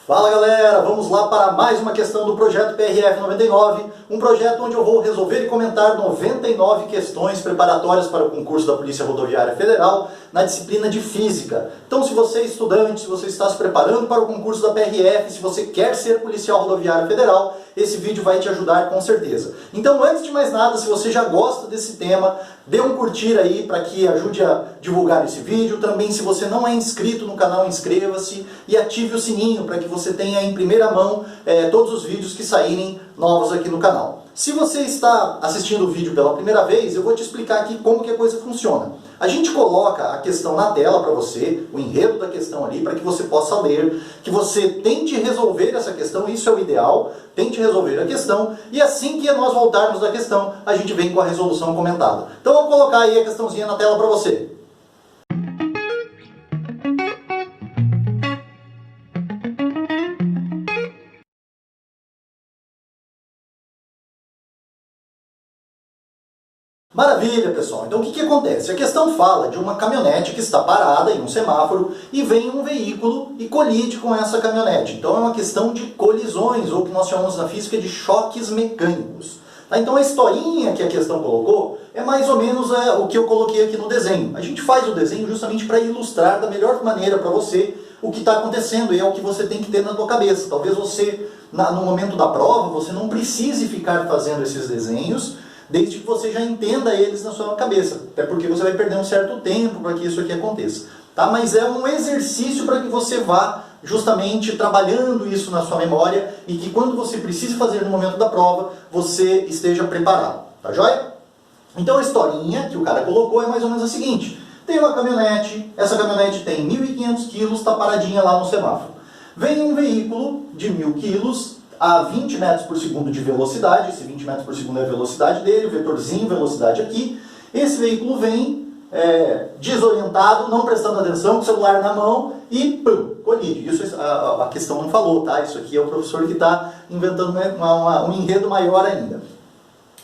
Fala galera, vamos lá para mais uma questão do projeto PRF 99, um projeto onde eu vou resolver e comentar 99 questões preparatórias para o concurso da Polícia Rodoviária Federal na disciplina de Física. Então se você é estudante, se você está se preparando para o concurso da PRF, se você quer ser policial rodoviário federal, esse vídeo vai te ajudar com certeza. Então antes de mais nada, se você já gosta desse tema, dê um curtir aí para que ajude a divulgar esse vídeo. Também se você não é inscrito no canal, inscreva-se e ative o sininho para que você tenha em primeira mão todos os vídeos que saírem novos aqui no canal. Se você está assistindo o vídeo pela primeira vez, eu vou te explicar aqui como que a coisa funciona. A gente coloca a questão na tela para você, o enredo da questão ali, para que você possa ler, que você tente resolver essa questão, isso é o ideal, tente resolver a questão, e assim que nós voltarmos da questão, a gente vem com a resolução comentada. Então eu vou colocar aí a questãozinha na tela para você. Maravilha, pessoal. Então o que acontece? A questão fala de uma caminhonete que está parada em um semáforo e vem um veículo e colide com essa caminhonete. Então é uma questão de colisões, ou que nós chamamos na física de choques mecânicos. Então a historinha que a questão colocou é mais ou menos o que eu coloquei aqui no desenho. A gente faz o desenho justamente para ilustrar da melhor maneira para você o que está acontecendo, e é o que você tem que ter na tua cabeça. Talvez você, no momento da prova, você não precise ficar fazendo esses desenhos, desde que você já entenda eles na sua cabeça. Até porque você vai perder um certo tempo para que isso aqui aconteça. Tá? Mas é um exercício para que você vá justamente trabalhando isso na sua memória e que quando você precise fazer no momento da prova, você esteja preparado. Tá joia? Então a historinha que o cara colocou é mais ou menos a seguinte. Tem uma caminhonete, essa caminhonete tem 1.500 quilos, está paradinha lá no semáforo. Vem um veículo de 1.000 quilos, a 20 metros por segundo de velocidade, esse 20 metros por segundo é a velocidade dele, o vetorzinho, velocidade aqui. Esse veículo vem desorientado, não prestando atenção, com o celular na mão e pum, colide. Isso a questão não falou, tá? Isso aqui é o professor que está inventando um enredo maior ainda,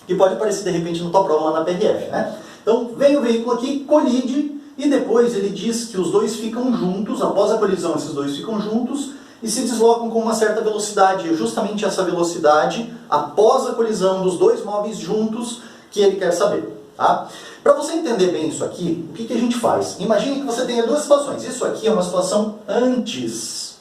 que pode aparecer de repente na tua prova lá na PRF, né? Então vem o veículo aqui, colide, e depois ele diz que os dois ficam juntos, após a colisão esses dois ficam juntos, e se deslocam com uma certa velocidade. É justamente essa velocidade, após a colisão dos dois móveis juntos, que ele quer saber. Tá? Para você entender bem isso aqui, o que a gente faz? Imagine que você tenha duas situações. Isso aqui é uma situação antes.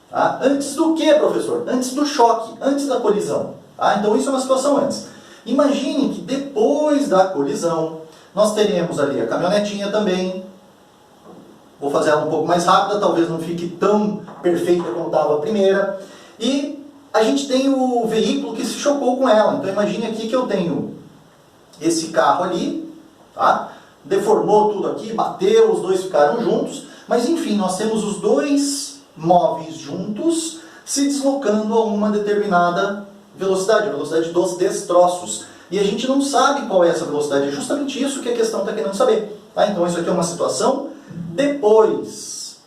Tá? Antes do que, professor? Antes do choque, antes da colisão. Tá? Então isso é uma situação antes. Imagine que depois da colisão, nós teremos ali a caminhonetinha também. Vou fazer ela um pouco mais rápida, talvez não fique tão perfeita como estava a primeira. E a gente tem o veículo que se chocou com ela. Então imagine aqui que eu tenho esse carro ali, tá? Deformou tudo aqui, bateu, os dois ficaram juntos. Mas enfim, nós temos os dois móveis juntos se deslocando a uma determinada velocidade, a velocidade dos destroços. E a gente não sabe qual é essa velocidade. É justamente isso que a questão está querendo saber. Tá? Então isso aqui é uma situação depois.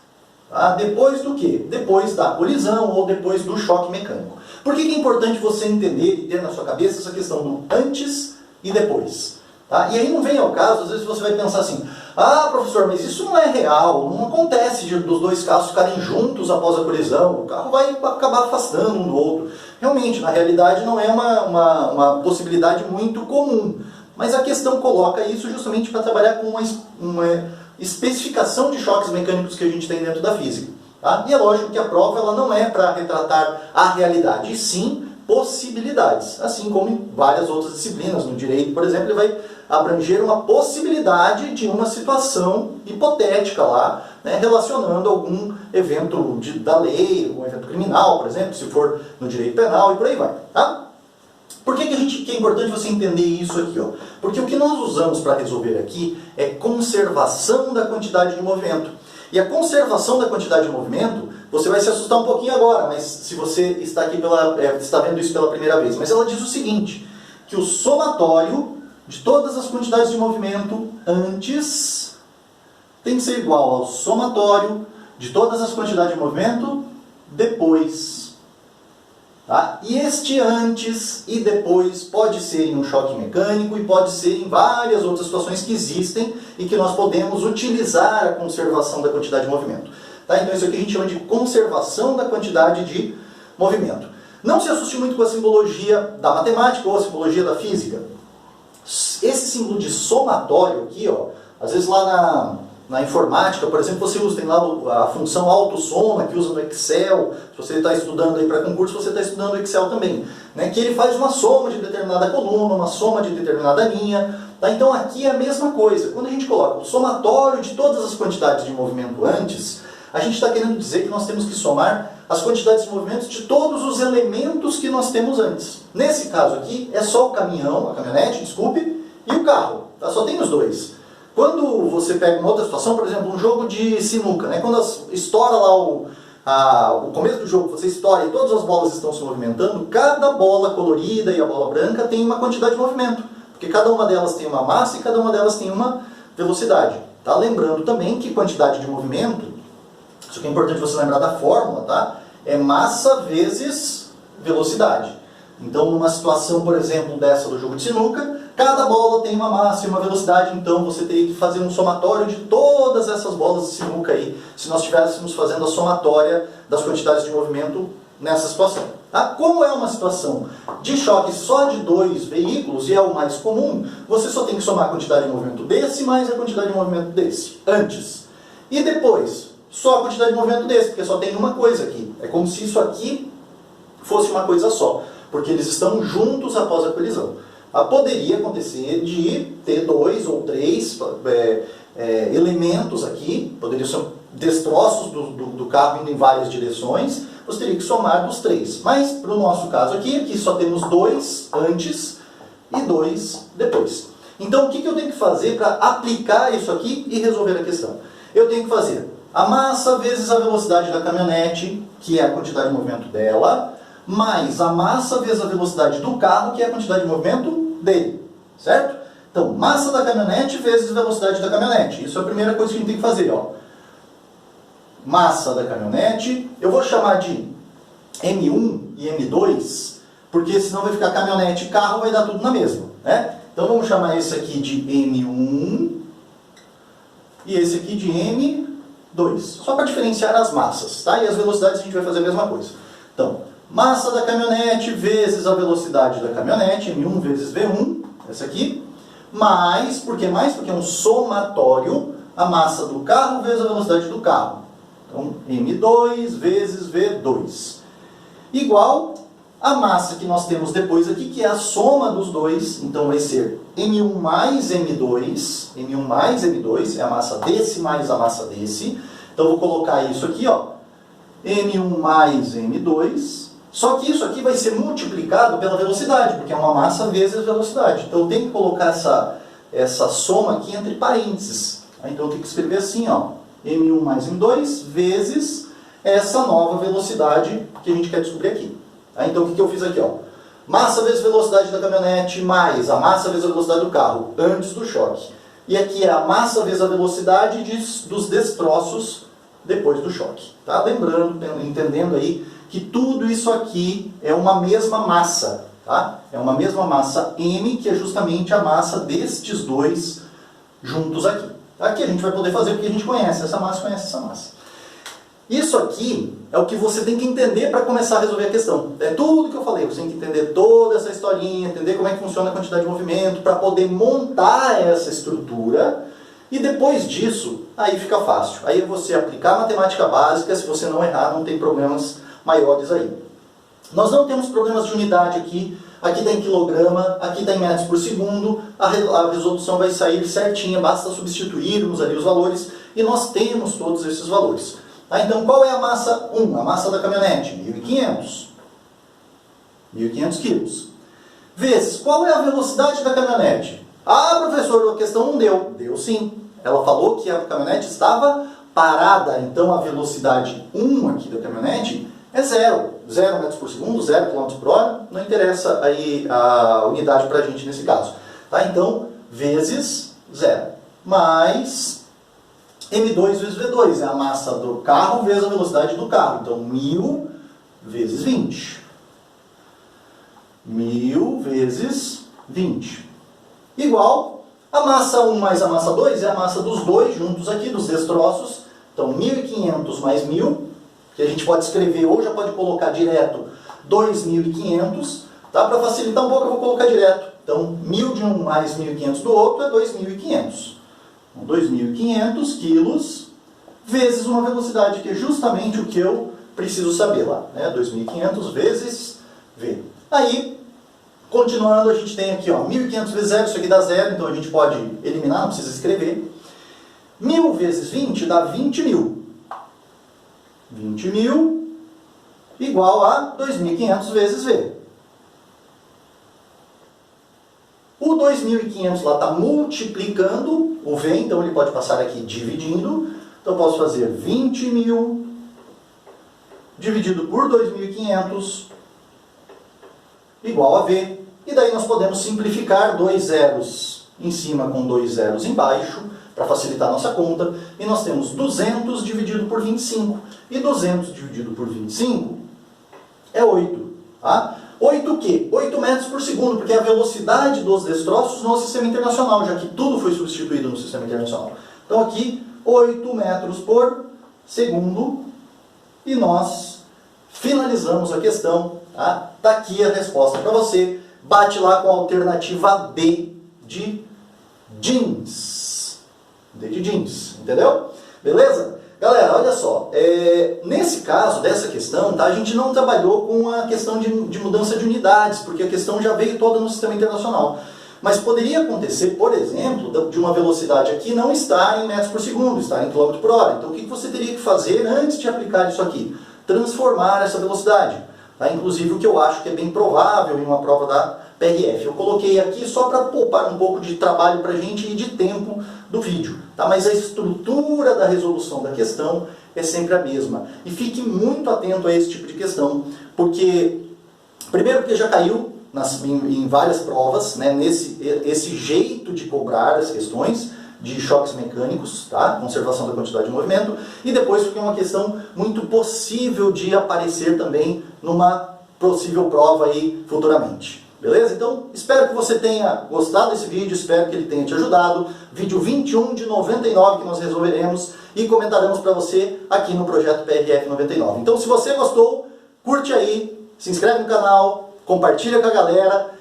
Tá? Depois do quê? Depois da colisão ou depois do choque mecânico. Por que é importante você entender e ter na sua cabeça essa questão do antes e depois? Tá? E aí não vem ao caso, às vezes você vai pensar assim, ah, professor, mas isso não é real, não acontece dos dois carros ficarem juntos após a colisão, o carro vai acabar afastando um do outro. Realmente, na realidade, não é uma possibilidade muito comum. Mas a questão coloca isso justamente para trabalhar com uma especificação de choques mecânicos que a gente tem dentro da física. Tá? E é lógico que a prova ela não é para retratar a realidade, e sim possibilidades. Assim como em várias outras disciplinas. No direito, por exemplo, ele vai abranger uma possibilidade de uma situação hipotética lá, né, relacionando algum evento da lei, um evento criminal, por exemplo, se for no direito penal e por aí vai. Tá? Por que é importante você entender isso aqui? Ó? Porque o que nós usamos para resolver aqui é conservação da quantidade de movimento. E a conservação da quantidade de movimento, você vai se assustar um pouquinho agora, mas se você está aqui está vendo isso pela primeira vez. Mas ela diz o seguinte, que o somatório de todas as quantidades de movimento antes tem que ser igual ao somatório de todas as quantidades de movimento depois. Tá? E este antes e depois pode ser em um choque mecânico e pode ser em várias outras situações que existem e que nós podemos utilizar a conservação da quantidade de movimento. Tá? Então isso aqui a gente chama de conservação da quantidade de movimento. Não se assuste muito com a simbologia da matemática ou a simbologia da física. Esse símbolo de somatório aqui, ó, às vezes lá na informática, por exemplo, você usa, tem lá a função autossoma que usa no Excel. Se você está estudando aí para concurso, você está estudando o Excel também, né? Que ele faz uma soma de determinada coluna, uma soma de determinada linha. Tá? Então aqui é a mesma coisa. Quando a gente coloca o somatório de todas as quantidades de movimento antes, a gente está querendo dizer que nós temos que somar as quantidades de movimentos de todos os elementos que nós temos antes. Nesse caso aqui, é só o caminhão, a caminhonete, desculpe, e o carro. Tá? Só tem os dois. Quando você pega uma outra situação, por exemplo, um jogo de sinuca, né? Quando estoura lá o começo do jogo, você estoura e todas as bolas estão se movimentando, cada bola colorida e a bola branca tem uma quantidade de movimento. Porque cada uma delas tem uma massa e cada uma delas tem uma velocidade. Tá? Lembrando também que quantidade de movimento, isso que é importante você lembrar da fórmula, tá? É massa vezes velocidade. Então, numa situação, por exemplo, dessa do jogo de sinuca, cada bola tem uma massa e uma velocidade, então você teria que fazer um somatório de todas essas bolas de sinuca aí, se nós estivéssemos fazendo a somatória das quantidades de movimento nessa situação. Tá? Como é uma situação de choque só de dois veículos, e é o mais comum, você só tem que somar a quantidade de movimento desse mais a quantidade de movimento desse, antes. E depois, só a quantidade de movimento desse, porque só tem uma coisa aqui. É como se isso aqui fosse uma coisa só, porque eles estão juntos após a colisão. Poderia acontecer de ter dois ou três elementos aqui, poderiam ser destroços do carro indo em várias direções, você teria que somar dos três. Mas, para o nosso caso aqui só temos dois antes e dois depois. Então, o que eu tenho que fazer para aplicar isso aqui e resolver a questão? Eu tenho que fazer a massa vezes a velocidade da caminhonete, que é a quantidade de movimento dela, mais a massa vezes a velocidade do carro, que é a quantidade de movimento dele, certo? Então, massa da caminhonete vezes velocidade da caminhonete. Isso é a primeira coisa que a gente tem que fazer, ó. Massa da caminhonete, eu vou chamar de M1 e M2, porque senão vai ficar caminhonete e carro, vai dar tudo na mesma, né? Então vamos chamar esse aqui de M1 e esse aqui de M2, só para diferenciar as massas, tá? E as velocidades a gente vai fazer a mesma coisa. Então, massa da caminhonete vezes a velocidade da caminhonete, M1 vezes V1, essa aqui, mais, por que mais? Porque é um somatório, a massa do carro vezes a velocidade do carro. Então, M2 vezes V2, igual a massa que nós temos depois aqui, que é a soma dos dois, então vai ser M1 mais M2, M1 mais M2, é a massa desse mais a massa desse, então vou colocar isso aqui, ó, M1 mais M2, só que isso aqui vai ser multiplicado pela velocidade, porque é uma massa vezes velocidade. Então eu tenho que colocar essa soma aqui entre parênteses. Então eu tenho que escrever assim, ó, M1 mais M2 vezes essa nova velocidade que a gente quer descobrir aqui. Então o que eu fiz aqui? Ó? Massa vezes velocidade da caminhonete mais a massa vezes a velocidade do carro antes do choque. E aqui é a massa vezes a velocidade dos destroços depois do choque. Tá? Lembrando, entendendo aí, que tudo isso aqui é uma mesma massa. Tá? É uma mesma massa M, que é justamente a massa destes dois juntos aqui. Aqui a gente vai poder fazer porque a gente conhece essa massa. Isso aqui é o que você tem que entender para começar a resolver a questão. É tudo que eu falei, você tem que entender toda essa historinha, entender como é que funciona a quantidade de movimento, para poder montar essa estrutura. E depois disso, aí fica fácil. Aí você aplicar a matemática básica, se você não errar, não tem problemas maiores aí. Nós não temos problemas de unidade aqui. Aqui está em quilograma, aqui está em metros por segundo. A resolução vai sair certinha, basta substituirmos ali os valores. E nós temos todos esses valores. Então, qual é a massa 1? A massa da caminhonete? 1.500. 1.500 quilos. Vezes, qual é a velocidade da caminhonete? Ah, professor, a questão não deu. Deu sim. Ela falou que a caminhonete estava parada. Então, a velocidade 1 aqui da caminhonete é 0. 0 metros por segundo, 0 km por hora. Não interessa aí a unidade para a gente nesse caso. Tá? Então, vezes 0. Mais M2 vezes V2, é a massa do carro vezes a velocidade do carro. Então, 1.000 vezes 20. 1.000 vezes 20. Igual a massa 1 mais a massa 2 é a massa dos dois juntos aqui, dos destroços, Então 1.500 mais 1.000, que a gente pode escrever ou já pode colocar direto 2.500, tá? Para facilitar um pouco eu vou colocar direto. Então 1.000 de um mais 1.500 do outro é 2.500. Então, 2.500 quilos vezes uma velocidade, que é justamente o que eu preciso saber lá, né? 2.500 vezes V. Aí, continuando, a gente tem aqui, ó, 1.500 vezes 0, isso aqui dá 0, então a gente pode eliminar, não precisa escrever. 1.000 vezes 20 dá 20.000. 20.000 igual a 2.500 vezes V. O 2.500 lá está multiplicando o V, então ele pode passar aqui dividindo. Então eu posso fazer 20.000 dividido por 2.500 igual a V. E daí nós podemos simplificar 2 zeros em cima com 2 zeros embaixo, para facilitar a nossa conta. E nós temos 200 dividido por 25. E 200 dividido por 25 é 8. Tá? 8 o quê? 8 metros por segundo, porque é a velocidade dos destroços no sistema internacional, já que tudo foi substituído no sistema internacional. Então aqui, 8 metros por segundo. E nós finalizamos a questão. Tá? Tá aqui a resposta para você. Bate lá com a alternativa D de jeans. D de jeans, entendeu? Beleza? Galera, olha só, nesse caso, dessa questão, tá, a gente não trabalhou com a questão de mudança de unidades, porque a questão já veio toda no sistema internacional. Mas poderia acontecer, por exemplo, de uma velocidade aqui não estar em metros por segundo, estar em quilômetro por hora. Então o que você teria que fazer antes de aplicar isso aqui? Transformar essa velocidade. Tá? Inclusive o que eu acho que é bem provável em uma prova da PRF. Eu coloquei aqui só para poupar um pouco de trabalho para a gente e de tempo do vídeo. Tá? Mas a estrutura da resolução da questão é sempre a mesma. E fique muito atento a esse tipo de questão, porque, primeiro porque já caiu em várias provas, né, esse jeito de cobrar as questões de choques mecânicos, tá? Conservação da quantidade de movimento, e depois porque é uma questão muito possível de aparecer também numa possível prova aí futuramente. Beleza? Então, espero que você tenha gostado desse vídeo, espero que ele tenha te ajudado. Vídeo 21 de 99 que nós resolveremos e comentaremos para você aqui no projeto PRF 99. Então, se você gostou, curte aí, se inscreve no canal, compartilha com a galera,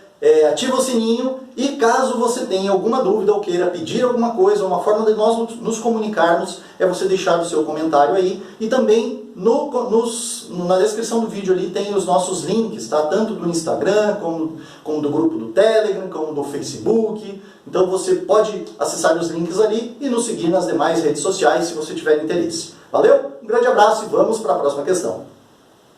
ativa o sininho e caso você tenha alguma dúvida ou queira pedir alguma coisa, uma forma de nós nos comunicarmos é você deixar o seu comentário aí e também na descrição do vídeo ali tem os nossos links, tá? Tanto do Instagram, como do grupo do Telegram, como do Facebook. Então você pode acessar os links ali e nos seguir nas demais redes sociais se você tiver interesse. Valeu? Um grande abraço e vamos para a próxima questão.